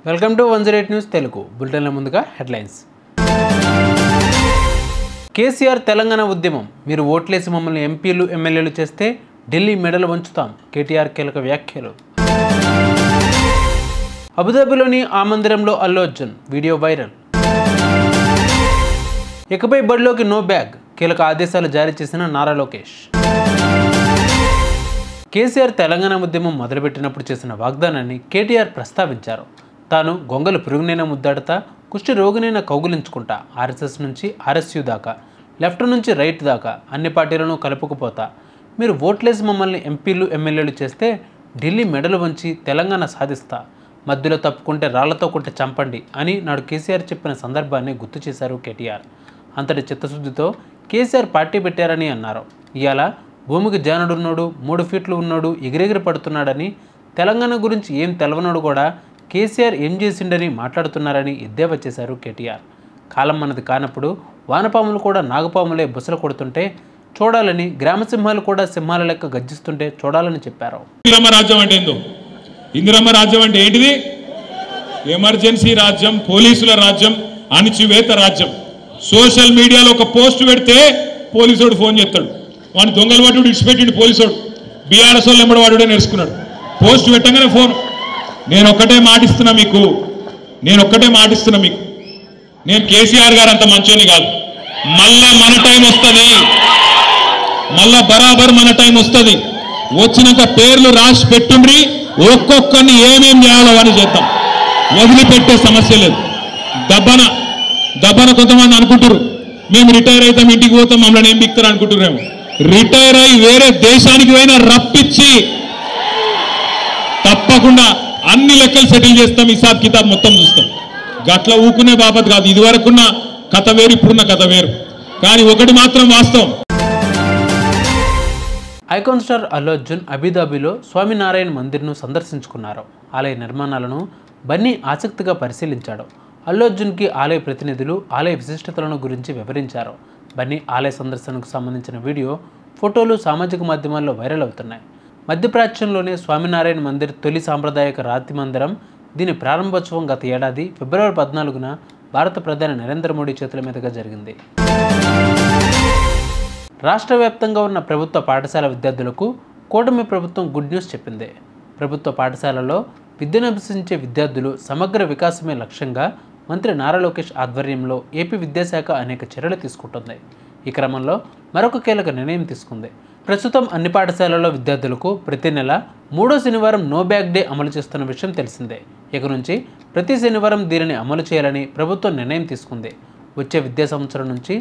Welcome to 108 news Telugu బులెటిన్ల ముందుగా headlines. KCR Telangana ఉద్యమం, మీరు ఓట్లేసి మమ్మల్ని ఎంపీలు ఎమ్మెల్యేలు చేస్తే ఢిల్లీ మెడలు వంచుతాం, కేటీఆర్ కీలక వ్యాఖ్యలు. అబుదాబిలోని ఆ మందిరంలో అల్లు అర్జున్ వీడియో వైరల్. ఇకపై బడిలోకి నో బ్యాగ్, కీలక ఆదేశాలు జారీ చేసిన నారా లోకేష్. కేసీఆర్ తెలంగాణ ఉద్యమం మొదలుపెట్టినప్పుడు చేసిన వాగ్దానాన్ని కేటీఆర్ ప్రస్తావించారు. తాను గొంగలు పురుగునైనా ముద్దాడుతా, కుష్టి రోగినైనా కౌగులించుకుంటా, ఆర్ఎస్ఎస్ నుంచి ఆర్ఎస్యూ దాకా, లెఫ్ట్ నుంచి రైట్ దాకా అన్ని పార్టీలను కలుపుకుపోతా, మీరు ఓట్లేసి మమ్మల్ని ఎంపీలు ఎమ్మెల్యేలు చేస్తే ఢిల్లీ మెడలు వంచి తెలంగాణ సాధిస్తా, మధ్యలో తప్పుకుంటే రాళ్లతో కొట్టి చంపండి అని నాడు కేసీఆర్ చెప్పిన సందర్భాన్ని గుర్తు చేశారు కేటీఆర్. అంతటి చిత్తశుద్ధితో కేసీఆర్ పార్టీ పెట్టారని అన్నారు. ఇవాళ భూమికి జానుడున్నాడు, 3 ఫీట్లు ఉన్నాడు, ఎగిరెగిరి పడుతున్నాడని, తెలంగాణ గురించి ఏం తెలవనోడు కూడా కేసీఆర్ ఏం చేసిండని మాట్లాడుతున్నారని ఎద్దేవా చేశారు కేటీఆర్. కాలం మనది కానప్పుడు వానపాములు కూడా నాగపాములే బుసలు కొడుతుంటే చూడాలని, గ్రామ సింహాలు కూడా సింహాల లెక్క గర్జిస్తుంటే చూడాలని చెప్పారు. ఇందిరమ్మ రాజ్యం అంటే ఏంటిది? ఎమర్జెన్సీ రాజ్యం, పోలీసుల రాజ్యం, అణిచివేత రాజ్యం. సోషల్ మీడియాలో ఒక పోస్ట్ పెడితే పోలీసుడు ఫోన్ చేస్తాడు, వాడిని దొంగలు వాడు ఇడిచిపెట్టిండు పోలీసుడు, బీఆర్ఎస్ వాళ్ళు ఎంబడి వాడు నేర్చుకున్నాడు. పోస్ట్ పెట్టగానే ఫోన్. నేను ఒక్కటే మాటిస్తున్నా మీకు, నేను కేసీఆర్ గారు అంత మంచోని కాదు. మళ్ళా మన టైం వస్తుంది, మళ్ళా బరాబర్ మన టైం వస్తుంది. వచ్చినాక పేర్లు రాసి పెట్టుండ్రి, ఒక్కొక్కరిని ఏమేం చేయాలో అని చేద్దాం, వదిలిపెట్టే సమస్య లేదు. దబ్బన కొంతమంది అనుకుంటారు మేము రిటైర్ అవుతాం, ఇంటికి పోతాం, మమ్మల్ని ఏం బిక్తారు అనుకుంటున్నాము. రిటైర్ అయి వేరే దేశానికి పోయినా రప్పించి తప్పకుండా అన్ని లెక్కలు సెటిల్ చేస్తాం, హిసాబ్ కితాబ్ మొత్తం చూస్తాం. గట్ల ఊకునే బాబత్ కాదు. ఇదివరకున్న కథ వేరు, ఇప్పుడున్న కథ వేరు. కానీ ఒకటి మాత్రం వాస్తవం. ఐకాన్ స్టార్ అల్లు అర్జున్ అబుదాబిలో స్వామినారాయణ మందిర్ను సందర్శించుకున్నారు. ఆలయ నిర్మాణాలను బన్నీ ఆసక్తిగా పరిశీలించాడు. అల్లు అర్జున్కి ఆలయ ప్రతినిధులు ఆలయ విశిష్టతలను గురించి వివరించారు. బన్నీ ఆలయ సందర్శనకు సంబంధించిన వీడియో, ఫోటోలు సామాజిక మాధ్యమాల్లో వైరల్ అవుతున్నాయి. మధ్యప్రాచ్యంలోనే స్వామినారాయణ మందిర్ తొలి సాంప్రదాయక రాతి మందిరం. దీని ప్రారంభోత్సవం గత ఏడాది ఫిబ్రవరి 14న భారత ప్రధాని నరేంద్ర మోడీ చేతుల మీదుగా జరిగింది. రాష్ట్ర వ్యాప్తంగా ఉన్న ప్రభుత్వ పాఠశాల విద్యార్థులకు కూటమి ప్రభుత్వం గుడ్ న్యూస్ చెప్పింది. ప్రభుత్వ పాఠశాలలో విద్యను అభ్యసించే విద్యార్థులు సమగ్ర వికాసమే లక్ష్యంగా మంత్రి నారా లోకేష్ ఆధ్వర్యంలో ఏపీ విద్యాశాఖ అనేక చర్యలు తీసుకుంటుంది. ఈ క్రమంలో మరొక కీలక నిర్ణయం తీసుకుంది. ప్రస్తుతం అన్ని పాఠశాలల్లో విద్యార్థులకు ప్రతి నెల 3వ శనివారం నో బ్యాగ్ డే అమలు చేస్తున్న విషయం తెలిసిందే. ఇక నుంచి ప్రతి శనివారం దీనిని అమలు చేయాలని ప్రభుత్వం నిర్ణయం తీసుకుంది. వచ్చే విద్యా సంవత్సరం నుంచి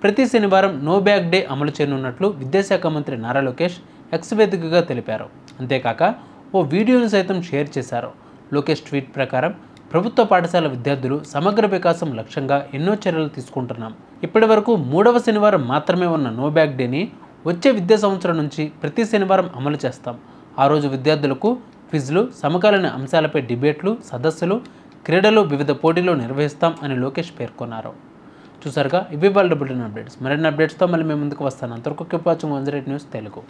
ప్రతి శనివారం నో బ్యాగ్ డే అమలు చేయనున్నట్లు విద్యాశాఖ మంత్రి నారా లోకేష్ ఎక్స్ వేదికగా తెలిపారు. అంతేకాక ఓ వీడియోను సైతం షేర్ చేశారు. లోకేష్ ట్వీట్ ప్రకారం ప్రభుత్వ పాఠశాల విద్యార్థులు సమగ్ర వికాసం లక్ష్యంగా ఎన్నో చర్యలు తీసుకుంటున్నాం. ఇప్పటి వరకు 3వ శనివారం మాత్రమే ఉన్న నో బ్యాగ్ డేని వచ్చే విద్యా సంవత్సరం నుంచి ప్రతి శనివారం అమలు చేస్తాం. ఆ రోజు విద్యార్థులకు క్విజ్లు, సమకాలీన అంశాలపై డిబేట్లు, సదస్సులు, క్రీడలు, వివిధ పోటీలు నిర్వహిస్తాం అని లోకేష్ పేర్కొన్నారు. చూసారుగా, ఇవి వాళ్ళ బులెటిన్ అప్డేట్స్. మరిన్ని అప్డేట్స్తో మళ్ళీ మేము ముందుకు వస్తాను. అంతవరకు కీప్ వాచింగ్ 108 న్యూస్ తెలుగు.